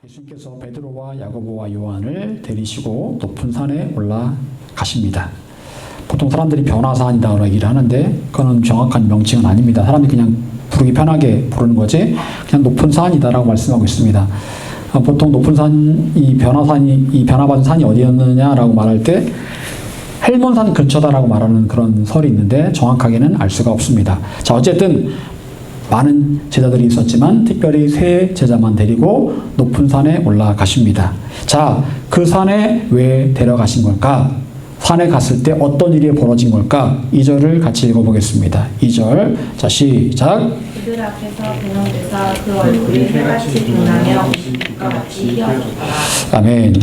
예수님께서 베드로와 야고보와 요한을 데리시고 높은 산에 올라가십니다. 보통 사람들이 변화산이라고 얘기를 하는데 그거는 정확한 명칭은 아닙니다. 사람들이 그냥 부르기 편하게 부르는 거지 그냥 높은 산이다라고 말씀하고 있습니다. 보통 높은 산이 변화산이 이 변화받은 산이 어디였느냐라고 말할 때 헬몬산 근처다라고 말하는 그런 설이 있는데 정확하게는 알 수가 없습니다. 자, 어쨌든 많은 제자들이 있었지만 특별히 세 제자만 데리고 높은 산에 올라가십니다. 자, 그 산에 왜 데려가신 걸까? 산에 갔을 때 어떤 일이 벌어진 걸까? 2절을 같이 읽어보겠습니다. 2절, 자 시작. 그들 앞에서 변형되사 그 얼굴이 해같이 빛나며 빛과 같이 휘어졌더라. 아멘.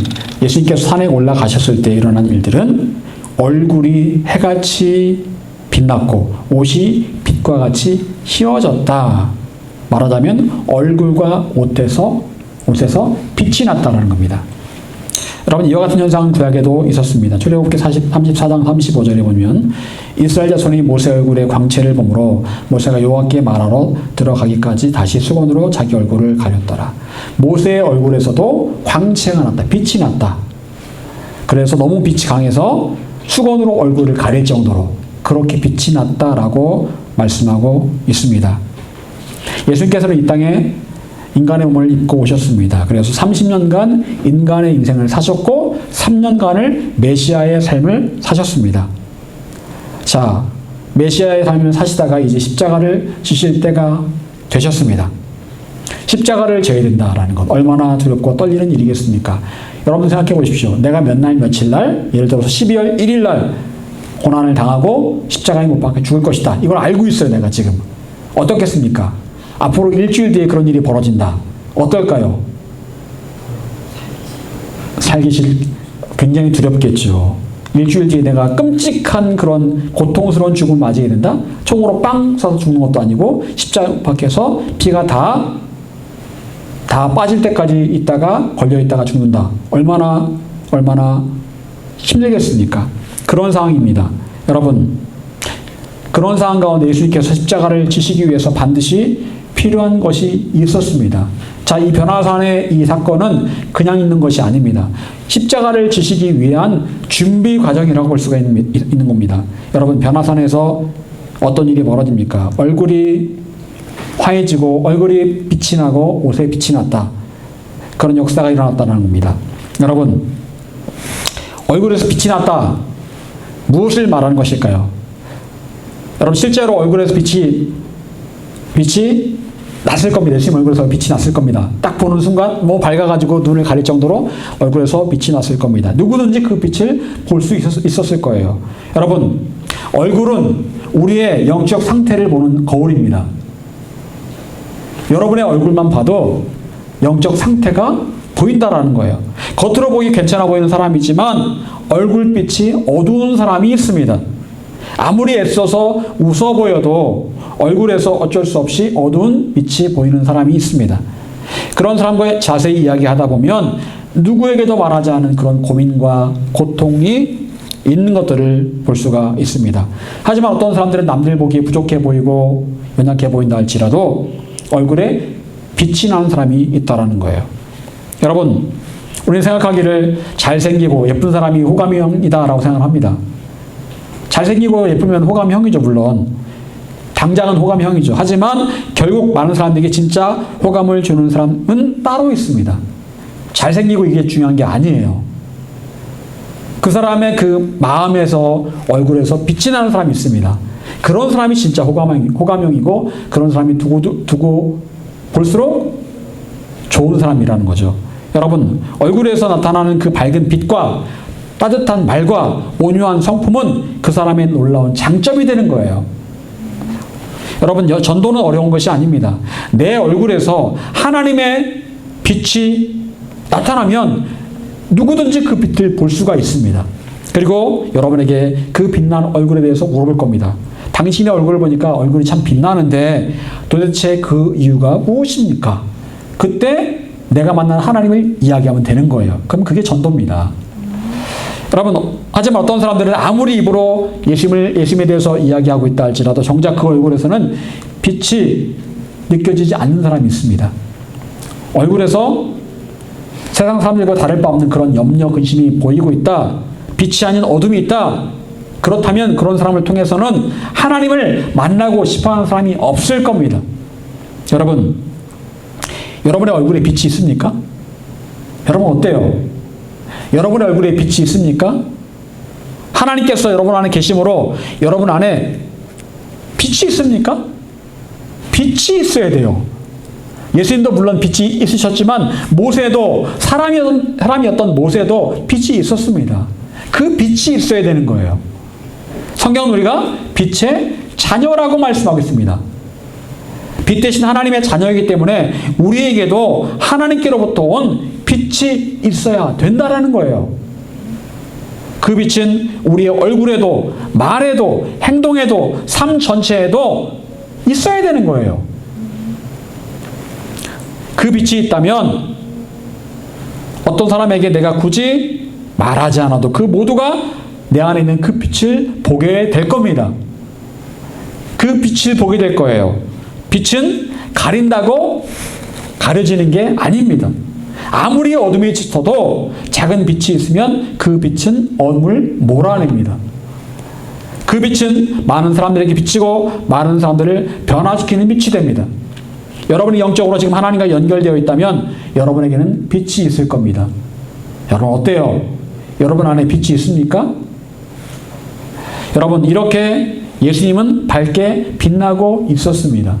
예수님께서 산에 올라가셨을 때 일어난 일들은 얼굴이 해같이 빛났고 옷이 빛과 같이 휘어졌다. 말하자면 얼굴과 옷에서 빛이 났다는 겁니다. 여러분, 이와 같은 현상은 구약에도 있었습니다. 출애굽기 34장 35절에 보면 이스라엘 자손이 모세 얼굴의 광채를 보므로 모세가 여호와께 말하러 들어가기까지 다시 수건으로 자기 얼굴을 가렸더라. 모세의 얼굴에서도 광채가 났다. 빛이 났다. 그래서 너무 빛이 강해서 수건으로 얼굴을 가릴 정도로 그렇게 빛이 났다라고 말씀하고 있습니다. 예수님께서는 이 땅에 인간의 몸을 입고 오셨습니다. 그래서 30년간 인간의 인생을 사셨고 3년간을 메시아의 삶을 사셨습니다. 자, 메시아의 삶을 사시다가 이제 십자가를 지실 때가 되셨습니다. 십자가를 져야 된다라는 것 얼마나 두렵고 떨리는 일이겠습니까? 여러분 생각해 보십시오. 내가 몇 날 며칠 날 예를 들어서 12월 1일 날 고난을 당하고 십자가에 못 박혀 죽을 것이다. 이걸 알고 있어요. 내가 지금. 어떻겠습니까? 앞으로 일주일 뒤에 그런 일이 벌어진다. 어떨까요? 살기 굉장히 두렵겠죠. 일주일 뒤에 내가 끔찍한 그런 고통스러운 죽음을 맞이해야 된다? 총으로 빵 쏴서 죽는 것도 아니고 십자가 밖에서 피가 다 빠질 때까지 있다가 걸려있다가 죽는다. 얼마나 힘들겠습니까? 그런 상황입니다. 여러분, 그런 상황 가운데 예수님께서 십자가를 지시기 위해서 반드시 필요한 것이 있었습니다. 자, 이 변화산의 이 사건은 그냥 있는 것이 아닙니다. 십자가를 지시기 위한 준비 과정이라고 볼 수가 있는 겁니다. 여러분, 변화산에서 어떤 일이 벌어집니까? 얼굴이 화해지고 얼굴이 빛이 나고 옷에 빛이 났다. 그런 역사가 일어났다는 겁니다. 여러분, 얼굴에서 빛이 났다. 무엇을 말하는 것일까요? 여러분, 실제로 얼굴에서 빛이 났을 겁니다. 예수님 얼굴에서 빛이 났을 겁니다. 딱 보는 순간 밝아가지고 눈을 가릴 정도로 얼굴에서 빛이 났을 겁니다. 누구든지 그 빛을 볼 수 있었을 거예요. 여러분, 얼굴은 우리의 영적 상태를 보는 거울입니다. 여러분의 얼굴만 봐도 영적 상태가 보인다라는 거예요. 겉으로 보기 괜찮아 보이는 사람이지만 얼굴빛이 어두운 사람이 있습니다. 아무리 애써서 웃어 보여도 얼굴에서 어쩔 수 없이 어두운 빛이 보이는 사람이 있습니다. 그런 사람과 자세히 이야기하다 보면 누구에게도 말하지 않은 그런 고민과 고통이 있는 것들을 볼 수가 있습니다. 하지만 어떤 사람들은 남들 보기에 부족해 보이고 연약해 보인다 할지라도 얼굴에 빛이 나는 사람이 있다는 거예요. 여러분, 우리는 생각하기를 잘생기고 예쁜 사람이 호감형이다라고 생각합니다. 잘생기고 예쁘면 호감형이죠. 물론 당장은 호감형이죠. 하지만 결국 많은 사람들에게 진짜 호감을 주는 사람은 따로 있습니다. 잘생기고 이게 중요한 게 아니에요. 그 사람의 그 마음에서 얼굴에서 빛이 나는 사람이 있습니다. 그런 사람이 진짜 호감형이고 그런 사람이 두고 볼수록 좋은 사람이라는 거죠. 여러분, 얼굴에서 나타나는 그 밝은 빛과 따뜻한 말과 온유한 성품은 그 사람의 놀라운 장점이 되는 거예요. 여러분, 전도는 어려운 것이 아닙니다. 내 얼굴에서 하나님의 빛이 나타나면 누구든지 그 빛을 볼 수가 있습니다. 그리고 여러분에게 그 빛나는 얼굴에 대해서 물어볼 겁니다. 당신의 얼굴을 보니까 얼굴이 참 빛나는데 도대체 그 이유가 무엇입니까? 그때 내가 만난 하나님을 이야기하면 되는 거예요. 그럼 그게 전도입니다. 여러분, 하지만 어떤 사람들은 아무리 입으로 예수님에 대해서 이야기하고 있다 할지라도 정작 그 얼굴에서는 빛이 느껴지지 않는 사람이 있습니다. 얼굴에서 세상 사람들과 다를 바 없는 그런 염려, 근심이 보이고 있다. 빛이 아닌 어둠이 있다. 그렇다면 그런 사람을 통해서는 하나님을 만나고 싶어하는 사람이 없을 겁니다. 여러분, 여러분의 얼굴에 빛이 있습니까? 여러분 어때요? 여러분의 얼굴에 빛이 있습니까? 하나님께서 여러분 안에 계심으로 여러분 안에 빛이 있습니까? 빛이 있어야 돼요. 예수님도 물론 빛이 있으셨지만 모세도 사람이었던 모세도 빛이 있었습니다. 그 빛이 있어야 되는 거예요. 성경은 우리가 빛의 자녀라고 말씀하고 있습니다. 빛 대신 하나님의 자녀이기 때문에 우리에게도 하나님께로부터 온 빛이 있어야 된다라는 거예요. 그 빛은 우리의 얼굴에도, 말에도, 행동에도, 삶 전체에도 있어야 되는 거예요. 그 빛이 있다면 어떤 사람에게 내가 굳이 말하지 않아도 그 모두가 내 안에 있는 그 빛을 보게 될 겁니다. 그 빛을 보게 될 거예요. 빛은 가린다고 가려지는 게 아닙니다. 아무리 어둠이 짙어도 작은 빛이 있으면 그 빛은 어둠을 몰아냅니다. 그 빛은 많은 사람들에게 비치고 많은 사람들을 변화시키는 빛이 됩니다. 여러분이 영적으로 지금 하나님과 연결되어 있다면 여러분에게는 빛이 있을 겁니다. 여러분 어때요? 여러분 안에 빛이 있습니까? 여러분 이렇게 예수님은 밝게 빛나고 있었습니다.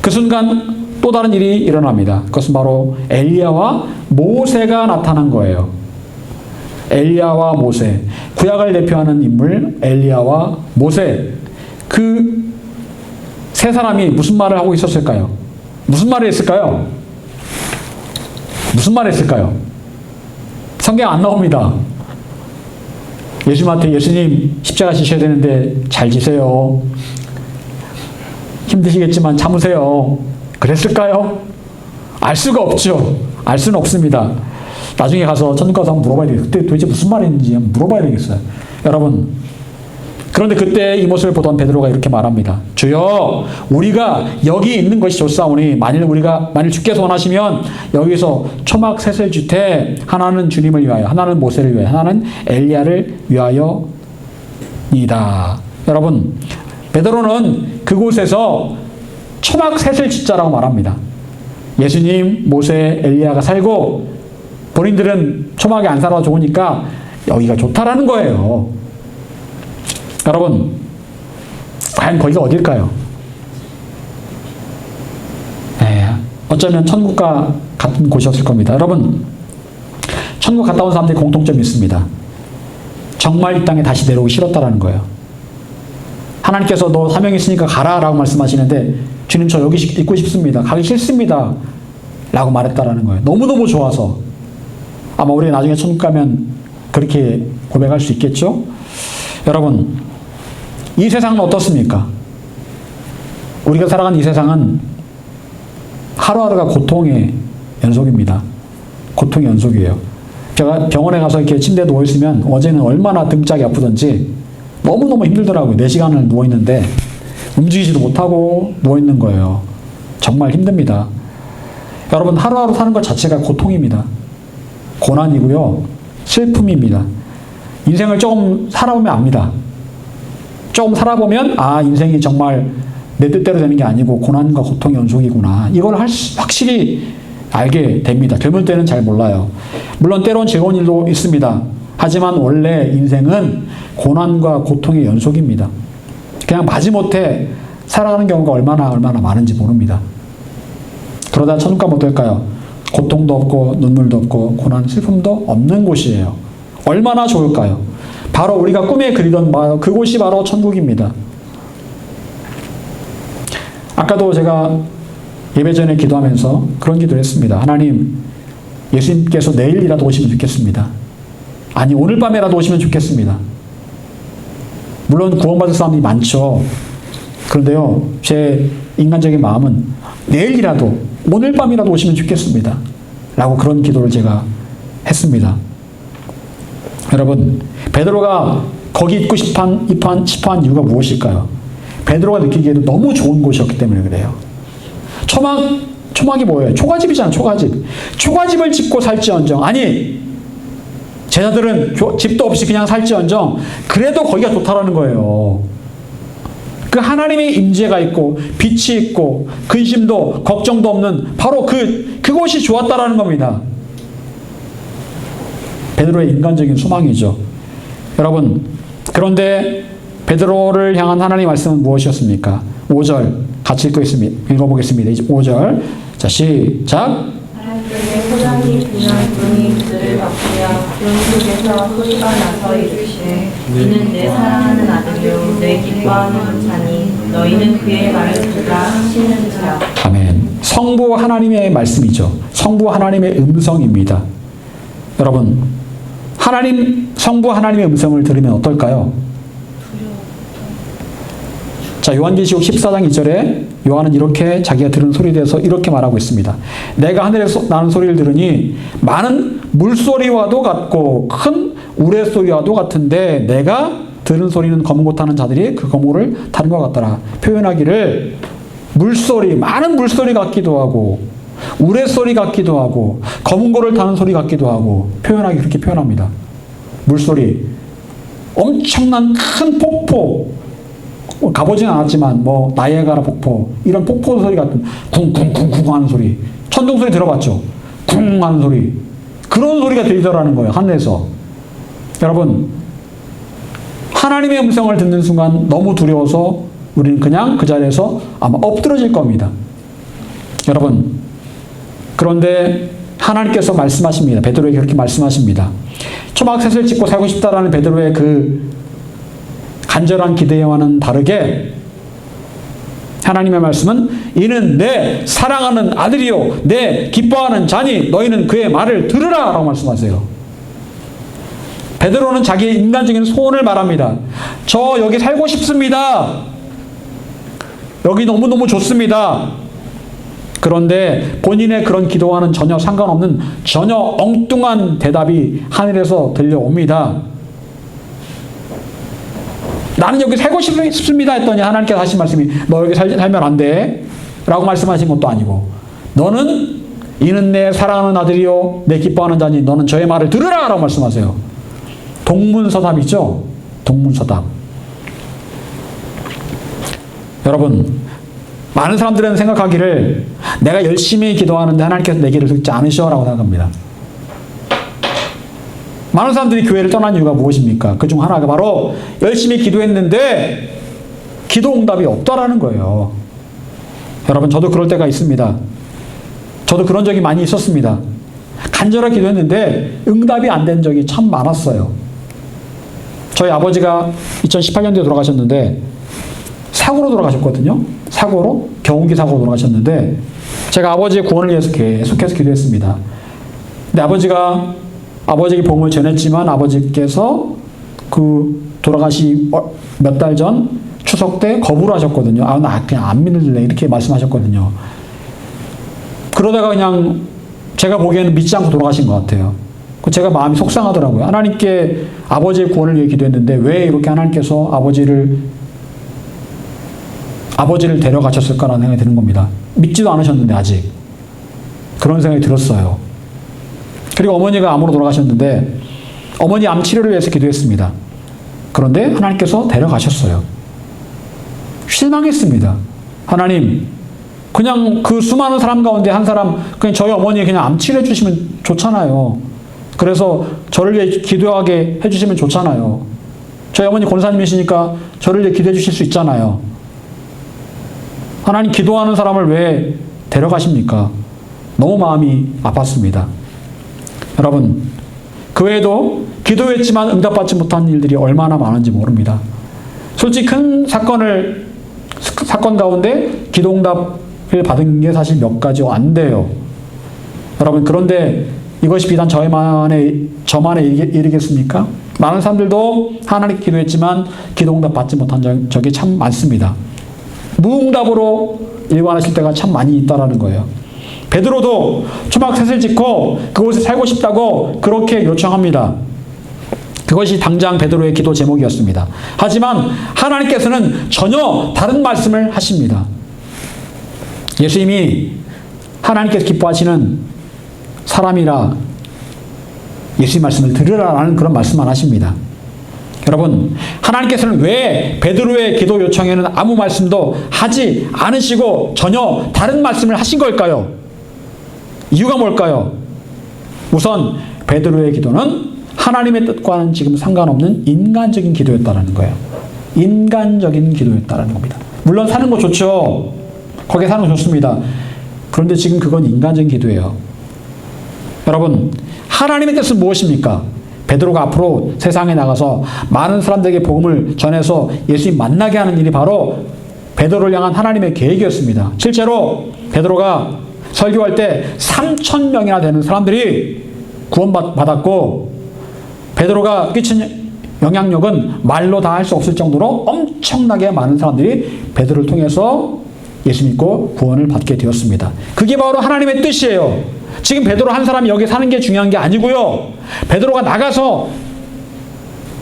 그 순간 또 다른 일이 일어납니다. 그것은 바로 엘리야와 모세가 나타난 거예요. 엘리야와 모세, 구약을 대표하는 인물 엘리야와 모세, 그 세 사람이 무슨 말을 하고 있었을까요? 무슨 말을 했을까요? 무슨 말을 했을까요? 성경 안 나옵니다. 예수님한테 예수님 십자가 지셔야 되는데 잘 지세요. 힘드시겠지만 참으세요. 그랬을까요? 알 수가 없죠. 알 수는 없습니다. 나중에 가서 천국 가서 한번 물어봐야 되겠어요. 그때 도대체 무슨 말인지 한번 물어봐야 되겠어요. 여러분, 그런데 그때 이 모습을 보던 베드로가 이렇게 말합니다. 주여, 우리가 여기 있는 것이 좋사오니 만일 주께서 원하시면 여기서 초막 셋을 주되 하나는 주님을 위하여, 하나는 모세를 위하여, 하나는 엘리야를 위하여이다. 여러분, 베드로는 그곳에서 초막 셋을 짓자라고 말합니다. 예수님, 모세, 엘리야가 살고 본인들은 초막이 안 살아 좋으니까 여기가 좋다라는 거예요. 여러분, 과연 거기가 어딜까요? 어쩌면 천국과 같은 곳이었을 겁니다. 여러분, 천국 갔다 온 사람들이 공통점이 있습니다. 정말 이 땅에 다시 내려오기 싫었다라는 거예요. 하나님께서 너 사명이 있으니까 가라라고 말씀하시는데 주님 저 여기 있고 싶습니다. 가기 싫습니다. 라고 말했다라는 거예요. 너무너무 좋아서. 아마 우리가 나중에 천국 가면 그렇게 고백할 수 있겠죠? 여러분, 이 세상은 어떻습니까? 우리가 살아가는 이 세상은 하루하루가 고통의 연속입니다. 고통의 연속이에요. 제가 병원에 가서 이렇게 침대에 누워있으면 어제는 얼마나 등짝이 아프던지 너무너무 힘들더라고요. 4시간을 누워있는데 움직이지도 못하고 누워있는 거예요. 정말 힘듭니다. 여러분, 하루하루 사는 것 자체가 고통입니다. 고난이고요. 슬픔입니다. 인생을 조금 살아보면 압니다. 조금 살아보면 인생이 정말 내 뜻대로 되는 게 아니고 고난과 고통의 연속이구나. 이걸 확실히 알게 됩니다. 젊을 때는 잘 몰라요. 물론 때론 즐거운 일도 있습니다. 하지만 원래 인생은 고난과 고통의 연속입니다. 그냥 마지못해 살아가는 경우가 얼마나 많은지 모릅니다. 그러다 천국 가면 어떨까요? 고통도 없고 눈물도 없고 고난, 슬픔도 없는 곳이에요. 얼마나 좋을까요? 바로 우리가 꿈에 그리던 그곳이 바로 천국입니다. 아까도 제가 예배 전에 기도하면서 그런 기도를 했습니다. 하나님, 예수님께서 내일이라도 오시면 좋겠습니다. 아니, 오늘 밤에라도 오시면 좋겠습니다. 물론 구원받을 사람이 많죠. 그런데요, 제 인간적인 마음은 내일이라도, 오늘 밤이라도 오시면 좋겠습니다. 라고 그런 기도를 제가 했습니다. 여러분, 베드로가 거기 있고 싶어한 이유가 무엇일까요? 베드로가 느끼기에도 너무 좋은 곳이었기 때문에 그래요. 초막이 뭐예요? 초가집이잖아, 초가집. 초가집을 짓고 살지언정. 아니, 제자들은 집도 없이 그냥 살지언정. 그래도 거기가 좋다라는 거예요. 그 하나님의 임재가 있고, 빛이 있고, 근심도, 걱정도 없는 바로 그곳이 좋았다라는 겁니다. 베드로의 인간적인 소망이죠. 여러분, 그런데 베드로를 향한 하나님의 말씀은 무엇이었습니까? 5절 같이 읽어보겠습니다. 5절. 자, 시작. 하나님께서 소장이 분한 분이 그들을 바꾸며 그 속에서 소리가 나서 이르시되 이는 내 사랑하는 아들이요 내 기뻐하는 자니 너희는 그의 말을 들으라 하시는지라. 아멘. 성부 하나님의 말씀이죠. 성부 하나님의 음성입니다. 여러분, 성부 하나님의 음성을 들으면 어떨까요? 자, 요한계시록 14장 2절에 요한은 이렇게 자기가 들은 소리에 대해서 이렇게 말하고 있습니다. 내가 하늘에서 나는 소리를 들으니 많은 물소리와도 같고 큰 우레소리와도 같은데 내가 들은 소리는 거문고 타는 자들이 그 거문을 타는 것 같더라. 표현하기를 물소리, 많은 물소리 같기도 하고 우레소리 같기도 하고 거문고를 타는 소리 같기도 하고 표현하기 그렇게 표현합니다. 물소리, 엄청난 큰 폭포, 가보진 않았지만 뭐 나이아가라 폭포 이런 폭포 소리 같은 쿵쿵쿵쿵 하는 소리, 천둥 소리 들어봤죠? 쿵 하는 소리, 그런 소리가 들리더라는 거예요, 하늘에서. 여러분, 하나님의 음성을 듣는 순간 너무 두려워서 우리는 그냥 그 자리에서 아마 엎드러질 겁니다. 여러분, 그런데 하나님께서 말씀하십니다. 베드로에게 그렇게 말씀하십니다. 초막셋을 짓고 살고 싶다라는 베드로의 그 간절한 기대와는 다르게 하나님의 말씀은 이는 내 사랑하는 아들이요 내 기뻐하는 자니 너희는 그의 말을 들으라 라고 말씀하세요. 베드로는 자기의 인간적인 소원을 말합니다. 저 여기 살고 싶습니다. 여기 너무너무 좋습니다. 그런데 본인의 그런 기도와는 전혀 상관없는 전혀 엉뚱한 대답이 하늘에서 들려옵니다. 나는 여기 살고 싶습니다 했더니 하나님께서 하신 말씀이 너 여기 살면 안 돼 라고 말씀하신 것도 아니고 너는 이는 내 사랑하는 아들이요 내 기뻐하는 자니 너는 저의 말을 들으라 라고 말씀하세요. 동문서답이죠. 동문서답. 여러분, 많은 사람들은 생각하기를 내가 열심히 기도하는데 하나님께서 내 기도를 듣지 않으셔 라고 생각합니다. 많은 사람들이 교회를 떠난 이유가 무엇입니까? 그 중 하나가 바로 열심히 기도했는데 기도 응답이 없다라는 거예요. 여러분, 저도 그럴 때가 있습니다. 저도 그런 적이 많이 있었습니다. 간절하게 기도했는데 응답이 안 된 적이 참 많았어요. 저희 아버지가 2018년도에 돌아가셨는데 사고로 돌아가셨거든요. 사고로, 경운기 사고로 돌아가셨는데 제가 아버지의 구원을 위해서 계속해서 기도했습니다. 근데 아버지에게 복음을 전했지만 아버지께서 그 돌아가시 몇 달 전 추석 때 거부를 하셨거든요. 나 그냥 안 믿을래 이렇게 말씀하셨거든요. 그러다가 그냥 제가 보기에는 믿지 않고 돌아가신 것 같아요. 제가 마음이 속상하더라고요. 하나님께 아버지의 구원을 위해 기도했는데 왜 이렇게 하나님께서 아버지를 데려가셨을까라는 생각이 드는 겁니다. 믿지도 않으셨는데 아직. 그런 생각이 들었어요. 그리고 어머니가 암으로 돌아가셨는데 어머니 암 치료를 위해서 기도했습니다. 그런데 하나님께서 데려가셨어요. 실망했습니다. 하나님, 그냥 그 수많은 사람 가운데 한 사람, 그냥 저희 어머니 그냥 암 치료해 주시면 좋잖아요. 그래서 저를 위해 기도하게 해주시면 좋잖아요. 저희 어머니 권사님이시니까 저를 위해 기도해 주실 수 있잖아요. 하나님, 기도하는 사람을 왜 데려가십니까? 너무 마음이 아팠습니다. 여러분, 그 외에도 기도했지만 응답받지 못한 일들이 얼마나 많은지 모릅니다. 솔직히 큰 사건 가운데 기도 응답을 받은 게 사실 몇 가지 안 돼요. 여러분, 그런데 이것이 비단 저만의 일이겠습니까? 많은 사람들도 하나님께 기도했지만 기도 응답 받지 못한 적이 참 많습니다. 무응답으로 일관하실 때가 참 많이 있다라는 거예요. 베드로도 초막셋을 짓고 그곳에 살고 싶다고 그렇게 요청합니다. 그것이 당장 베드로의 기도 제목이었습니다. 하지만 하나님께서는 전혀 다른 말씀을 하십니다. 예수님이 하나님께서 기뻐하시는 사람이라 예수의 말씀을 들으라라는 그런 말씀만 하십니다. 여러분, 하나님께서는 왜 베드로의 기도 요청에는 아무 말씀도 하지 않으시고 전혀 다른 말씀을 하신 걸까요? 이유가 뭘까요? 우선 베드로의 기도는 하나님의 뜻과는 지금 상관없는 인간적인 기도였다는 거예요. 인간적인 기도였다는 겁니다. 물론 사는 거 좋죠. 거기에 사는 거 좋습니다. 그런데 지금 그건 인간적인 기도예요. 여러분, 하나님의 뜻은 무엇입니까? 베드로가 앞으로 세상에 나가서 많은 사람들에게 복음을 전해서 예수님 만나게 하는 일이 바로 베드로를 향한 하나님의 계획이었습니다. 실제로 베드로가 설교할 때 3,000명이나 되는 사람들이 구원받았고, 베드로가 끼친 영향력은 말로 다 할 수 없을 정도로 엄청나게 많은 사람들이 베드로를 통해서 예수 믿고 구원을 받게 되었습니다. 그게 바로 하나님의 뜻이에요. 지금 베드로 한 사람이 여기 사는 게 중요한 게 아니고요. 베드로가 나가서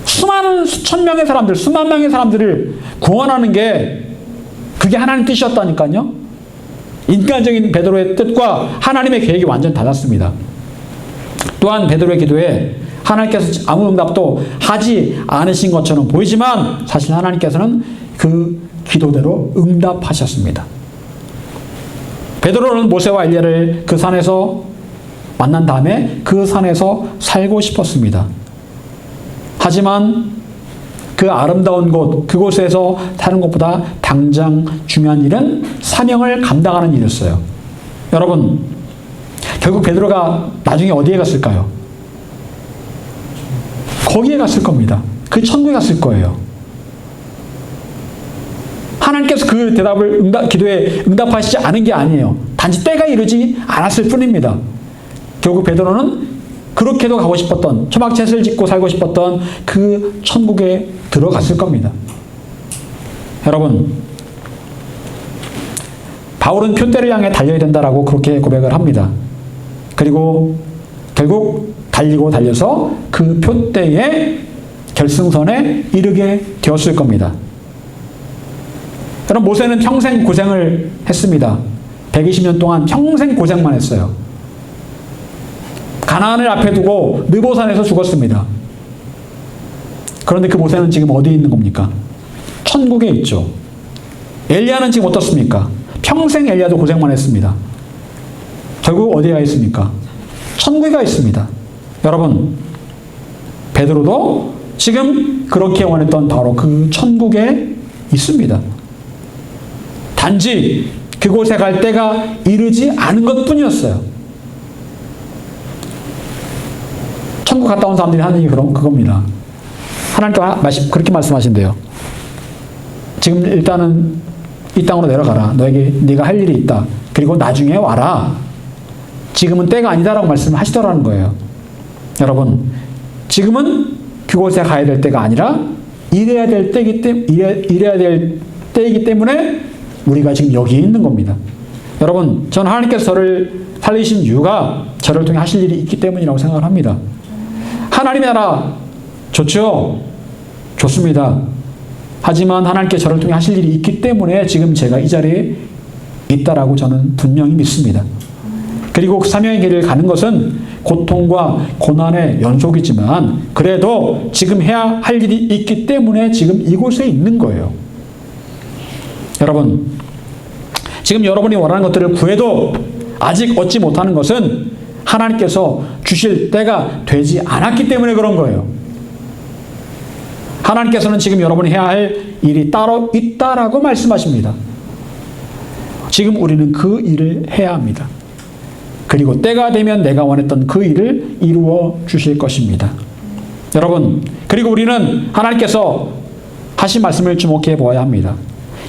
수천 명의 사람들, 수만 명의 사람들을 구원하는 게 그게 하나님 뜻이었다니까요. 인간적인 베드로의 뜻과 하나님의 계획이 완전 달랐습니다. 또한 베드로의 기도에 하나님께서 아무 응답도 하지 않으신 것처럼 보이지만 사실 하나님께서는 그 기도대로 응답하셨습니다. 베드로는 모세와 엘리야를 그 산에서 만난 다음에 그 산에서 살고 싶었습니다. 하지만 그 아름다운 곳, 그곳에서 사는 것보다 당장 중요한 일은 사명을 감당하는 일이었어요. 여러분, 결국 베드로가 나중에 어디에 갔을까요? 거기에 갔을 겁니다. 그 천국에 갔을 거예요. 하나님께서 그 대답을 기도에 응답하시지 않은 게 아니에요. 단지 때가 이르지 않았을 뿐입니다. 결국 베드로는 그렇게도 가고 싶었던, 초막챗을 짓고 살고 싶었던 그 천국에 들어갔을 겁니다. 여러분, 바울은 표대를 향해 달려야 된다라고 그렇게 고백을 합니다. 그리고 결국 달려서 그 표대의 결승선에 이르게 되었을 겁니다. 여러분, 모세는 평생 고생을 했습니다. 120년 동안 평생 고생만 했어요. 가나안을 앞에 두고 느보산에서 죽었습니다. 그런데 그 모세는 지금 어디에 있는 겁니까? 천국에 있죠. 엘리야는 지금 어떻습니까? 평생 엘리야도 고생만 했습니다. 결국 어디에 가 있습니까? 천국에 가 있습니다. 여러분, 베드로도 지금 그렇게 원했던 바로 그 천국에 있습니다. 단지 그곳에 갈 때가 이르지 않은 것뿐이었어요. 천국 갔다 온 사람들이 하는 얘기 그겁니다. 하나님께서 그렇게 말씀하신대요. 지금 일단은 이 땅으로 내려가라. 네가 할 일이 있다. 그리고 나중에 와라. 지금은 때가 아니다라고 말씀을 하시더라는 거예요. 여러분, 지금은 그곳에 가야 될 때가 아니라 일해야 될 때이기 때문에 우리가 지금 여기에 있는 겁니다. 여러분, 저는 하나님께서 저를 살리신 이유가 저를 통해 하실 일이 있기 때문이라고 생각을 합니다. 하나님의 나라 좋죠? 좋습니다. 하지만 하나님께 저를 통해 하실 일이 있기 때문에 지금 제가 이 자리에 있다라고 저는 분명히 믿습니다. 그리고 그 사명의 길을 가는 것은 고통과 고난의 연속이지만 그래도 지금 해야 할 일이 있기 때문에 지금 이곳에 있는 거예요. 여러분, 지금 여러분이 원하는 것들을 구해도 아직 얻지 못하는 것은 하나님께서 주실 때가 되지 않았기 때문에 그런 거예요. 하나님께서는 지금 여러분이 해야 할 일이 따로 있다라고 말씀하십니다. 지금 우리는 그 일을 해야 합니다. 그리고 때가 되면 내가 원했던 그 일을 이루어 주실 것입니다. 여러분, 그리고 우리는 하나님께서 하신 말씀을 주목해 보아야 합니다.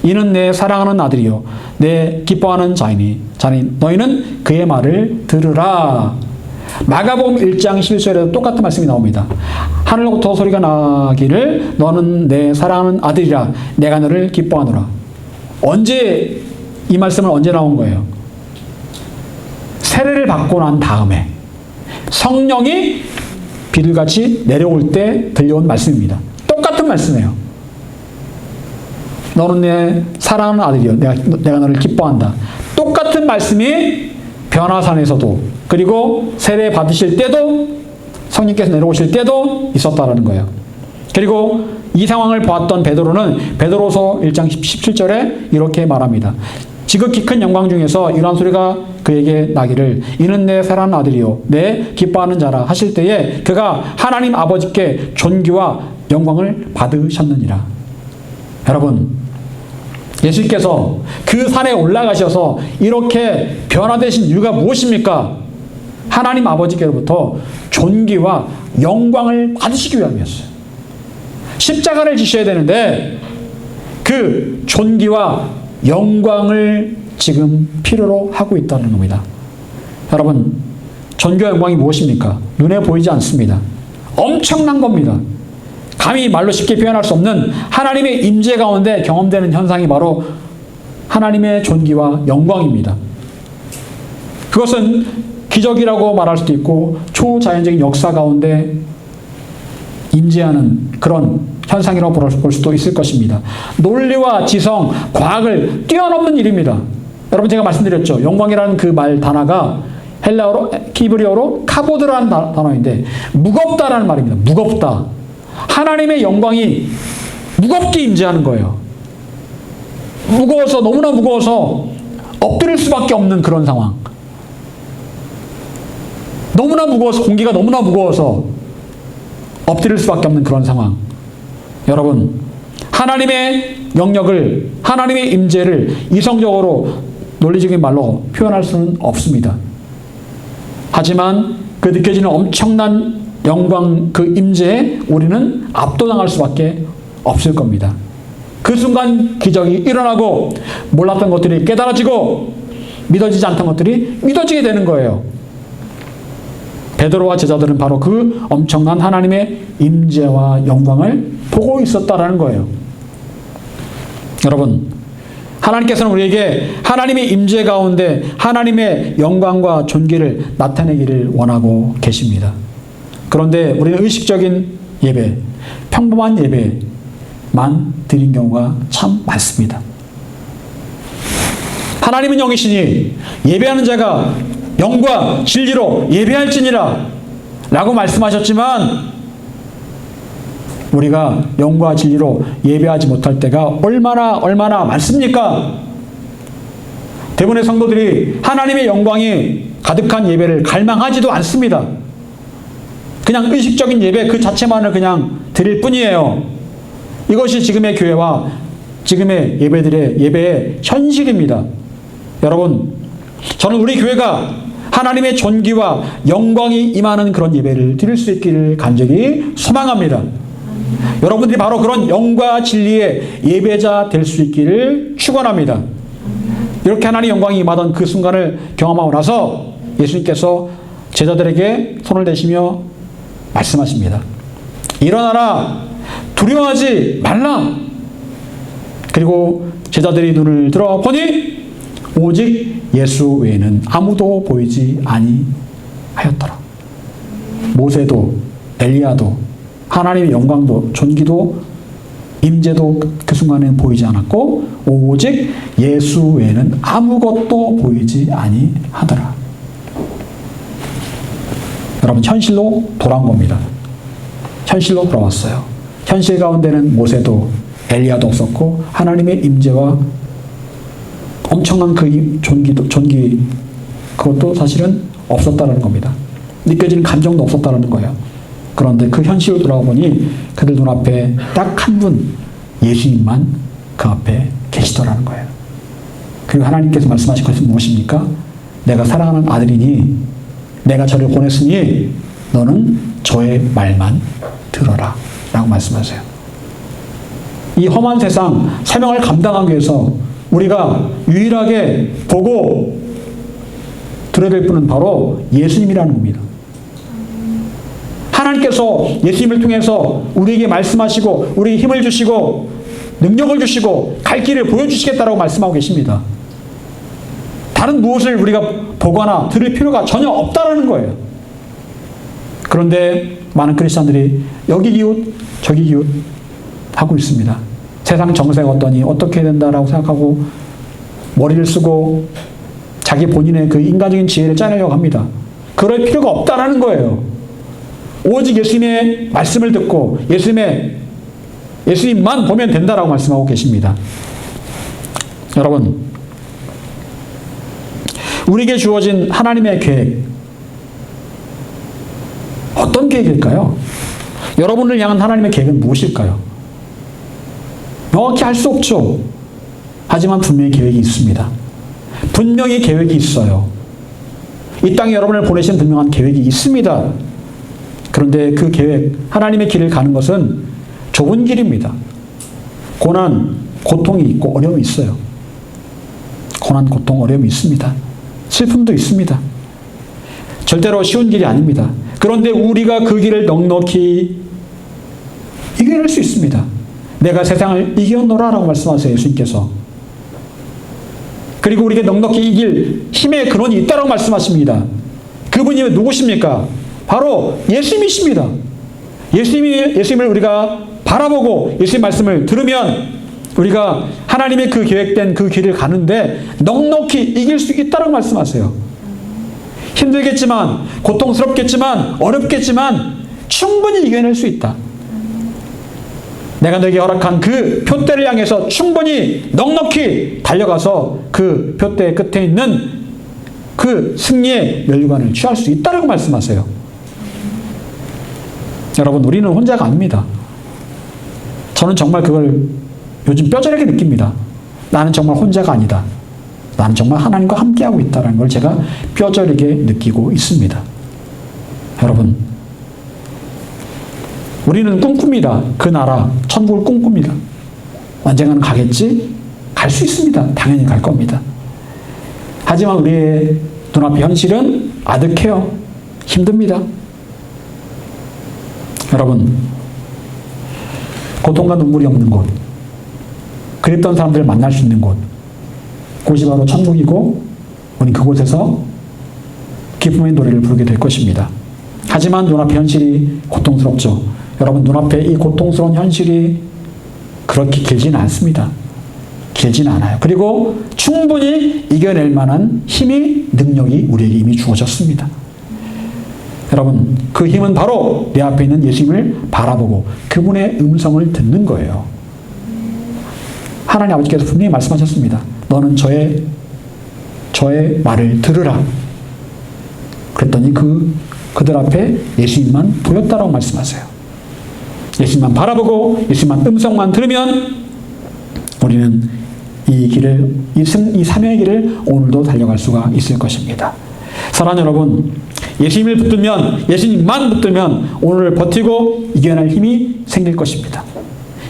이는 내 사랑하는 아들이요 내 기뻐하는 자니 너희는 그의 말을 들으라. 마가복음 1장 11절에도 똑같은 말씀이 나옵니다. 하늘로부터 소리가 나기를 너는 내 사랑하는 아들이라 내가 너를 기뻐하노라. 언제 이 말씀은 언제 나온 거예요? 세례를 받고 난 다음에 성령이 비둘같이 내려올 때 들려온 말씀입니다. 똑같은 말씀이에요. 너는 내 사랑하는 아들이요 내가 너를 기뻐한다. 똑같은 말씀이 변화산에서도, 그리고 세례 받으실 때도, 성령께서 내려오실 때도 있었다라는 거예요. 그리고 이 상황을 보았던 베드로는 베드로서 1장 17절에 이렇게 말합니다. 지극히 큰 영광 중에서 이러한 소리가 그에게 나기를 이는 내 사랑하는 아들이요 내 기뻐하는 자라 하실 때에 그가 하나님 아버지께 존귀와 영광을 받으셨느니라. 여러분, 예수님께서 그 산에 올라가셔서 이렇게 변화되신 이유가 무엇입니까? 하나님 아버지께로부터 존귀와 영광을 받으시기 위함이었어요. 십자가를 지셔야 되는데 그 존귀와 영광을 지금 필요로 하고 있다는 겁니다. 여러분, 존귀와 영광이 무엇입니까? 눈에 보이지 않습니다. 엄청난 겁니다. 감히 말로 쉽게 표현할 수 없는 하나님의 임재 가운데 경험되는 현상이 바로 하나님의 존귀와 영광입니다. 그것은 기적이라고 말할 수도 있고 초자연적인 역사 가운데 임재하는 그런 현상이라고 볼 수도 있을 것입니다. 논리와 지성, 과학을 뛰어넘는 일입니다. 여러분, 제가 말씀드렸죠. 영광이라는 그 말 단어가 헬라어로, 히브리어로 카보드라는 단어인데 무겁다라는 말입니다. 무겁다. 하나님의 영광이 무겁게 임재하는 거예요. 무거워서, 너무나 무거워서 엎드릴 수밖에 없는 그런 상황. 너무나 무거워서, 공기가 너무나 무거워서 엎드릴 수밖에 없는 그런 상황. 여러분, 하나님의 영역을, 하나님의 임재를 이성적으로 논리적인 말로 표현할 수는 없습니다. 하지만 그 느껴지는 엄청난 영광, 그 임재에 우리는 압도당할 수밖에 없을 겁니다. 그 순간 기적이 일어나고 몰랐던 것들이 깨달아지고 믿어지지 않던 것들이 믿어지게 되는 거예요. 베드로와 제자들은 바로 그 엄청난 하나님의 임재와 영광을 보고 있었다라는 거예요. 여러분, 하나님께서는 우리에게 하나님의 임재 가운데 하나님의 영광과 존귀를 나타내기를 원하고 계십니다. 그런데 우리는 의식적인 예배, 평범한 예배만 드린 경우가 참 많습니다. 하나님은 영이시니 예배하는 자가 영과 진리로 예배할지니라 라고 말씀하셨지만 우리가 영과 진리로 예배하지 못할 때가 얼마나 많습니까? 대부분의 성도들이 하나님의 영광이 가득한 예배를 갈망하지도 않습니다. 그냥 의식적인 예배 그 자체만을 그냥 드릴 뿐이에요. 이것이 지금의 교회와 지금의 예배의 현실입니다. 여러분, 저는 우리 교회가 하나님의 존귀와 영광이 임하는 그런 예배를 드릴 수 있기를 간절히 소망합니다. 여러분들이 바로 그런 영과 진리의 예배자 될 수 있기를 축원합니다. 이렇게 하나님의 영광이 임하던 그 순간을 경험하고 나서 예수님께서 제자들에게 손을 대시며 말씀하십니다. 일어나라, 두려워하지 말라. 그리고 제자들이 눈을 들어 보니 오직 예수 외에는 아무도 보이지 아니하였더라. 모세도 엘리야도 하나님의 영광도 존귀도 임재도 그 순간에는 보이지 않았고 오직 예수 외에는 아무것도 보이지 아니하더라. 여러분, 현실로 돌아온 겁니다. 현실로 돌아왔어요. 현실 가운데는 모세도 엘리야도 없었고 하나님의 임재와 엄청난 그 존귀 그것도 사실은 없었다는 겁니다. 느껴지는 감정도 없었다는 거예요. 그런데 그 현실로 돌아보니 그들 눈앞에 딱 한 분 예수님만 그 앞에 계시더라는 거예요. 그리고 하나님께서 말씀하신 것은 무엇입니까? 내가 사랑하는 아들이니 내가 저를 보냈으니 너는 저의 말만 들어라 라고 말씀하세요. 이 험한 세상 사명을 감당하기 위해서 우리가 유일하게 보고 들어야 될 분은 바로 예수님이라는 겁니다. 하나님께서 예수님을 통해서 우리에게 말씀하시고 우리에게 힘을 주시고 능력을 주시고 갈 길을 보여주시겠다라고 말씀하고 계십니다. 다른 무엇을 우리가 보거나 들을 필요가 전혀 없다라는 거예요. 그런데 많은 크리스찬들이 여기 기웃 저기 기웃 하고 있습니다. 세상 정세가 어떠니 어떻게 해야 된다라고 생각하고 머리를 쓰고 자기 본인의 그 인간적인 지혜를 짜내려고 합니다. 그럴 필요가 없다라는 거예요. 오직 예수님의 말씀을 듣고 예수님만 보면 된다라고 말씀하고 계십니다. 여러분, 우리에게 주어진 하나님의 계획, 어떤 계획일까요? 여러분을 향한 하나님의 계획은 무엇일까요? 명확히 알 수 없죠. 하지만 분명히 계획이 있습니다. 분명히 계획이 있어요. 이 땅에 여러분을 보내신 분명한 계획이 있습니다. 그런데 그 계획, 하나님의 길을 가는 것은 좁은 길입니다. 고난, 고통이 있고 어려움이 있어요. 고난, 고통, 어려움이 있습니다. 슬픔도 있습니다. 절대로 쉬운 길이 아닙니다. 그런데 우리가 그 길을 넉넉히 이겨낼 수 있습니다. 내가 세상을 이겨노라라고 말씀하세요, 예수님께서. 그리고 우리에게 넉넉히 이길 힘의 근원이 있다라고 말씀하십니다. 그분이 누구십니까? 바로 예수님이십니다. 예수님을 우리가 바라보고 예수님 말씀을 들으면 우리가 하나님의 그 계획된 그 길을 가는데 넉넉히 이길 수 있다라고 말씀하세요. 힘들겠지만, 고통스럽겠지만, 어렵겠지만 충분히 이겨낼 수 있다. 내가 너에게 허락한 그 표대를 향해서 충분히 넉넉히 달려가서 그 표대 끝에 있는 그 승리의 면류관을 취할 수 있다라고 말씀하세요. 여러분, 우리는 혼자가 아닙니다. 저는 정말 그걸 요즘 뼈저리게 느낍니다. 나는 정말 혼자가 아니다. 나는 정말 하나님과 함께하고 있다는 걸 제가 뼈저리게 느끼고 있습니다. 여러분, 우리는 꿈꿉니다. 그 나라, 천국을 꿈꿉니다. 언젠가는 가겠지? 갈 수 있습니다. 당연히 갈 겁니다. 하지만 우리의 눈앞의 현실은 아득해요. 힘듭니다. 여러분, 고통과 눈물이 없는 곳, 그립던 사람들을 만날 수 있는 곳, 그것이 바로 천국이고 우리 그곳에서 기쁨의 노래를 부르게 될 것입니다. 하지만 눈앞의 현실이 고통스럽죠. 여러분, 눈앞에 이 고통스러운 현실이 그렇게 길지는 않습니다. 길지는 않아요. 그리고 충분히 이겨낼 만한 힘이, 능력이 우리에게 이미 주어졌습니다. 여러분, 그 힘은 바로 내 앞에 있는 예수님을 바라보고 그분의 음성을 듣는 거예요. 하나님 아버지께서 분명히 말씀하셨습니다. 너는 저의 말을 들으라. 그랬더니 그들 앞에 예수님만 보였다라고 말씀하세요. 예수님만 바라보고 예수님만 음성만 들으면 우리는 이 길을, 이 사명의 길을 오늘도 달려갈 수가 있을 것입니다. 사랑하는 여러분, 예수님을 붙들면, 예수님만 붙들면 오늘을 버티고 이겨낼 힘이 생길 것입니다.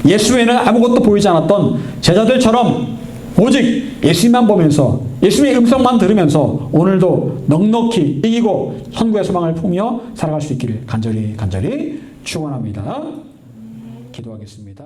예수 외에는 아무것도 보이지 않았던 제자들처럼 오직 예수님만 보면서 예수님의 음성만 들으면서 오늘도 넉넉히 이기고 천국의 소망을 품으며 살아갈 수 있기를 간절히 축원합니다. 기도하겠습니다.